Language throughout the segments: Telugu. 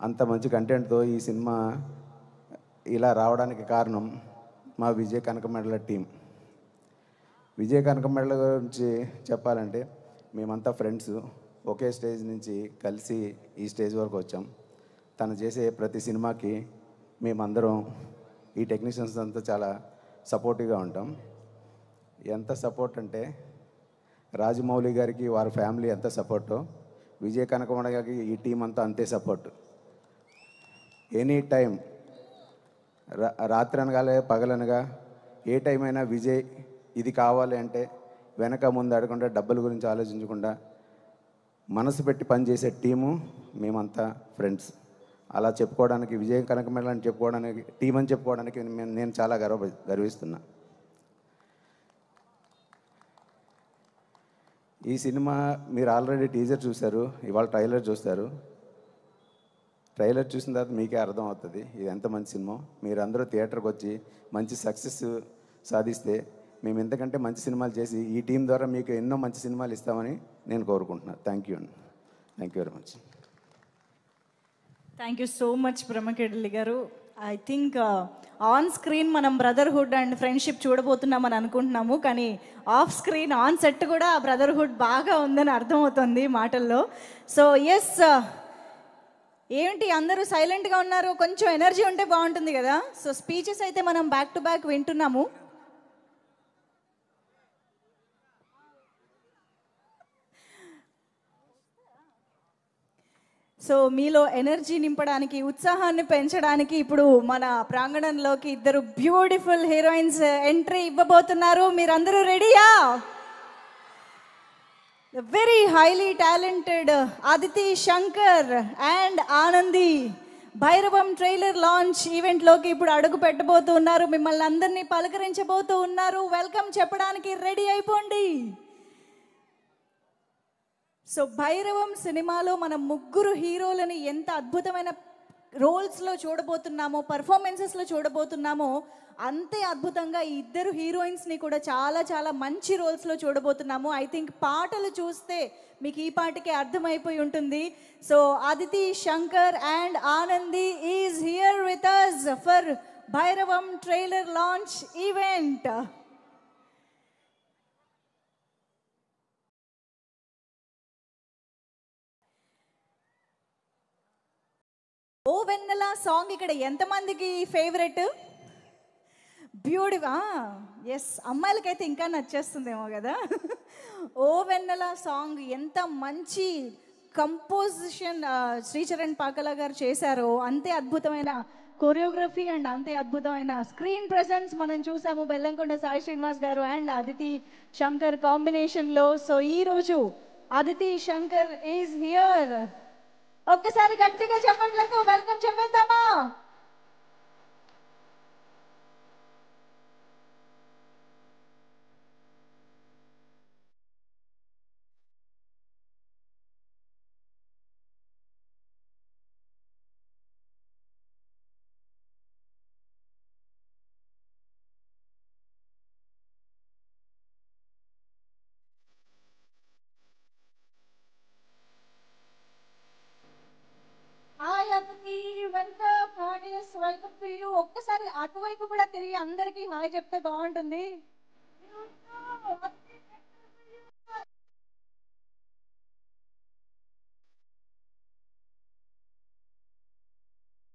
అంత మంచి కంటెంట్తో ఈ సినిమా ఇలా రావడానికి కారణం మా విజయ్ కనకమెడల టీం. విజయ్ కనకమెడల గురించి చెప్పాలంటే మేమంతా ఫ్రెండ్స్, ఒకే స్టేజ్ నుంచి కలిసి ఈ స్టేజ్ వరకు వచ్చాం. తను చేసే ప్రతి సినిమాకి మేమందరం ఈ టెక్నీషియన్స్ అంతా చాలా సపోర్టివ్గా ఉంటాం. ఎంత సపోర్ట్ అంటే రాజమౌళి గారికి వారి ఫ్యామిలీ ఎంత సపోర్టో విజయ్ కనకమెడల గారికి ఈ టీం అంతా అంతే సపోర్ట్. ఎనీ టైం రాత్రి అనగాలే పగలనగా ఏ టైం అయినా విజయ్ ఇది కావాలి అంటే వెనక ముందు అడగకుండా డబ్బుల గురించి ఆలోచించకుండా మనసు పెట్టి పనిచేసే టీము మేమంతా ఫ్రెండ్స్. అలా చెప్పుకోవడానికి విజయ్ కనకమెడల అని చెప్పుకోవడానికి, టీం అని చెప్పుకోవడానికి నేను చాలా గర్విస్తున్నా. ఈ సినిమా మీరు ఆల్రెడీ టీజర్ చూశారు, ఇవాళ ట్రైలర్ చూస్తారు. ట్రైలర్ చూసిన తర్వాత మీకే అర్థం అవుతుంది ఇది ఎంత మంచి సినిమా. మీరు అందరూ థియేటర్కి వచ్చి మంచి సక్సెస్ సాధిస్తే మేము ఎంతకంటే మంచి సినిమాలు చేసి ఈ టీం ద్వారా మీకు ఎన్నో మంచి సినిమాలు ఇస్తామని నేను కోరుకుంటున్నాను. థ్యాంక్ యూ అండి. Thank you very much. Thank you so much బ్రహ్మకెడలి గారు. ఐ థింక్ ఆన్ స్క్రీన్ మనం బ్రదర్హుడ్ అండ్ ఫ్రెండ్షిప్ చూడబోతున్నామని అనుకుంటున్నాము, కానీ ఆఫ్ స్క్రీన్ ఆన్ సెట్ కూడా బ్రదర్హుడ్ బాగా ఉందని అర్థమవుతుంది మాటల్లో. సో ఎస్, ఏంటి అందరూ సైలెంట్గా ఉన్నారు? కొంచెం ఎనర్జీ ఉంటే బాగుంటుంది కదా. సో స్పీచెస్ అయితే మనం బ్యాక్ టు బ్యాక్ వింటున్నాము. సో మీలో ఎనర్జీ నింపడానికి, ఉత్సాహాన్ని పెంచడానికి ఇప్పుడు మన ప్రాంగణంలోకి ఇద్దరు బ్యూటిఫుల్ హీరోయిన్స్ ఎంట్రీ ఇవ్వబోతున్నారు. మీరందరూ రెడీయా? Very highly talented Aditi Shankar and Anandi Bhairavam trailer launch ఈవెంట్లోకి ఇప్పుడు అడుగు పెట్టబోతూ ఉన్నారు. మిమ్మల్ని అందరినీ పలకరించబోతూ ఉన్నారు. వెల్కమ్ చెప్పడానికి రెడీ అయిపోండి. సో భైరవం సినిమాలో మనం ముగ్గురు హీరోలని ఎంత అద్భుతమైన రోల్స్లో చూడబోతున్నామో, పర్ఫార్మెన్సెస్లో చూడబోతున్నామో, అంతే అద్భుతంగా ఈ ఇద్దరు హీరోయిన్స్ని కూడా చాలా చాలా మంచి రోల్స్లో చూడబోతున్నాము. ఐ థింక్ పాటలు చూస్తే మీకు ఈ పాటకే అర్థమైపోయి ఉంటుంది. So Aditi Shankar and Anandi is here with us for Bhairavam trailer launch event. O Vennela song ఇక్కడ ఎంతమందికి ఫేవరెట్? ఎస్, అమ్మాయిలకైతే ఇంకా నచ్చేస్తుందేమో కదా. ఓ వెన్నెల సాంగ్ ఎంత మంచి కంపోజిషన్ శ్రీచరణ్ పాకలా గారు చేశారో, అంతే అద్భుతమైన కొరియోగ్రఫీ అండ్ అంతే అద్భుతమైన స్క్రీన్ ప్రెసెన్స్ మనం చూసాము బెల్లంకొండ సాయి శ్రీనివాస్ గారు అండ్ అదితి శంకర్ కాంబినేషన్లో. సో ఈరోజు అదితి శంకర్ ఈజ్ హియర్. ఒక్కసారి గట్టిగా చెప్పట్లకు వెల్కమ్ చెప్పేద్దామా? Hi Aditi, welcome. Audience welcome to you. ఒక్కసారి అటువైపు కూడా తిరిగి అందరికీ హాయ్ చెప్తే బాగుంటుంది.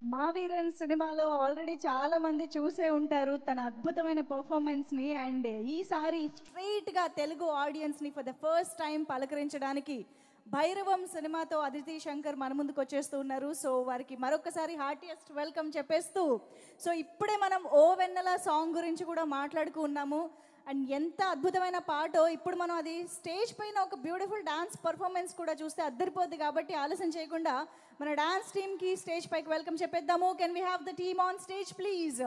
మా వీరన్ సినిమాలో ఆల్రెడీ చాలా మంది చూసే ఉంటారు తన అద్భుతమైన పర్ఫార్మెన్స్ ని. అండ్ ఈసారి స్ట్రైట్ గా తెలుగు ఆడియన్స్ ని for the first time పలకరించడానికి Bhairavam సినిమాతో అదితి శంకర్ మన ముందుకు వచ్చేస్తూ ఉన్నారు. సో వారికి మరొకసారి హార్టియెస్ట్ వెల్కమ్ చెప్పేస్తూ, సో ఇప్పుడే మనం ఓ వెన్నెల సాంగ్ గురించి కూడా మాట్లాడుకున్నాము. అండ్ ఎంత అద్భుతమైన పాటో, ఇప్పుడు మనం అది స్టేజ్ పైన ఒక బ్యూటిఫుల్ డాన్స్ పర్ఫార్మెన్స్ కూడా చూస్తే అద్దరిపోద్ది. కాబట్టి ఆలస్యం చేయకుండా మన డాన్స్ టీమ్కి స్టేజ్ పైకి వెల్కమ్ చెప్పేద్దాము. Can we have the team on stage please?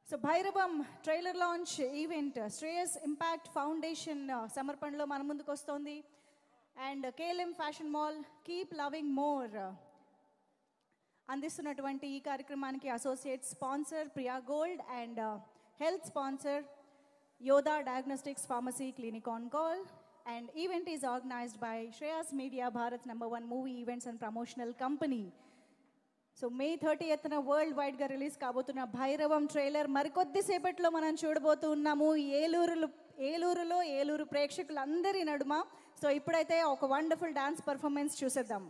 So Bhairavam trailer launch event Shreyas impact foundation సమర్పణలో మన ముందుకు వస్తోంది. And KLM fashion mall, keep loving more అందిస్తున్నటువంటి ఈ కార్యక్రమానికి associate sponsor Priya gold and health sponsor Yodha diagnostics pharmacy clinic on call, And event is organized by Shreyas Media, Bharat's #1 movie events and promotional company. So May 30th world వైడ్గా రిలీజ్ కాబోతున్న భైరవం ట్రైలర్ మరికొద్ది సేపట్లో మనం చూడబోతూ ఉన్నాము ఏలూరులో ఏలూరు ప్రేక్షకులందరి నడుమ. సో ఇప్పుడైతే ఒక వండర్ఫుల్ డాన్స్ పర్ఫార్మెన్స్ చూసేద్దాం.